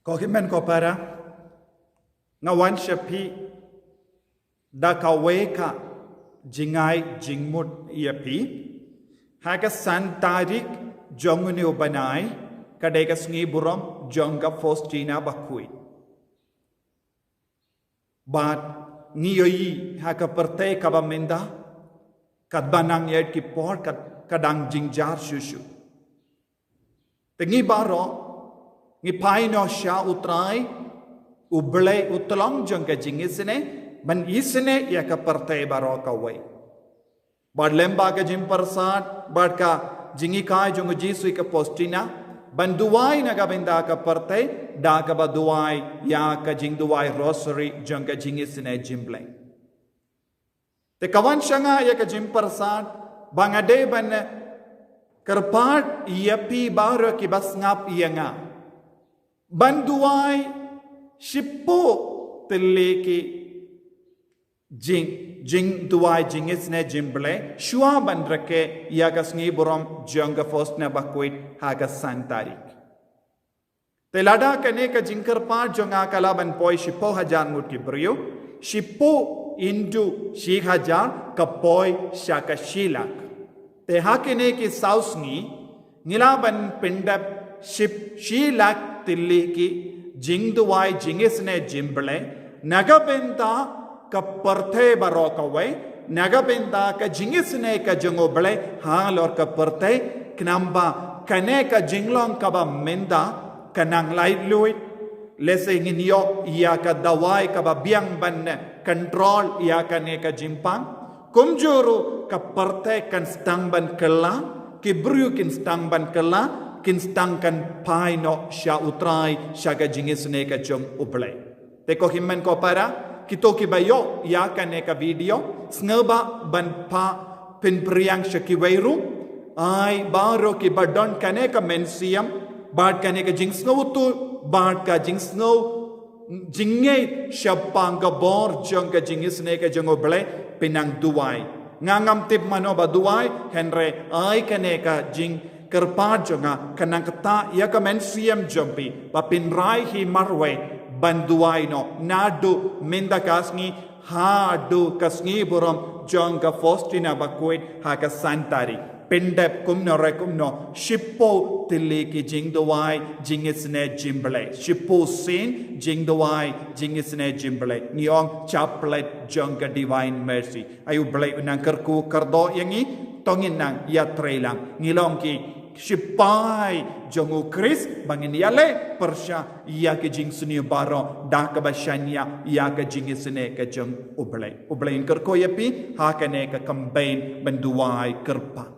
Kohimen ko para ngawan shapi da kaweka jingai jingmut iapi haga santarik jonguni ubanai kadega sngi buram jonga Faustina bakui bat ngiyoi haga pertai kabamenda kadbanang yed ki por kadang jingjar shushu tengi baro ngi paino sha utrai uble utlong jonga jingisne ban isne ya ka pertai baro kawai bad lemba ka jim persat bad ka jingi kai jonga jisui ka Faustina ban duai na ka benda ka pertai da ka ba duai ya ka jing duai rosary jonga jingisne jimble te kawan shanga ya ka jim persat bangade ban kerpat iapi baro ki bas ngap ianga banduai shipo teleki jing duai jingisne jimble shua bandrake yagasngi buram jonga Faustina bakuit haga santarik telada kane ka jingkar pa jonga kala ban poi shipo hajar mut ki brio shipo into shi hajar ka poi shaka shilak te hakene ki sausngi nilaban pindap ship shilak tilli ki jingduai jingisne jimble nagabenta ka parthe baro kawai nagabenta ka jingisne ka jongoble hal or ka parthe knamba kane ka jinglong ka ba menda kanang light lui lese nginyo ya ka dawai ka ba biang ban control ya kane ka jimpang kumjuru ka parthe kan stang ban kala ki bru kin stang ban kala kinstangkan paino sha utrai sha ga jingisne ka jong uble te ko himmen ko para kito ki bayo ya kane ka video sneba ban pa pin priang shaki weiru ai baro ki badon kane ka mensiam bad kane ka jingsno tu bad ka jingsno jinge shapang ka bor jong ka jingisne ka jong uble pinang duai ngangam tip mano ba duai henre ai kane ka jing kerpat jonga kanang kata ya ka mensiam jompi papin rai hi marwe banduai no nadu minda kasngi ha du kasngi buram jonga Faustina bakuit ha ka santari pendep kumno rekumno shippo tilli ki jingduai jingisne jimble shippo sin jingduai jingisne jimble niong chaplet jonga divine mercy ayu blai unang kerku kardo yangi tongin nang ya trailang ngilong ki shipai jongu Chris bangin yale persha ya ke jing suni baro da ka bashanya ya ka jing sene ka jong ublay in kerko yapi ha ka ne ka campaign benduai kerpa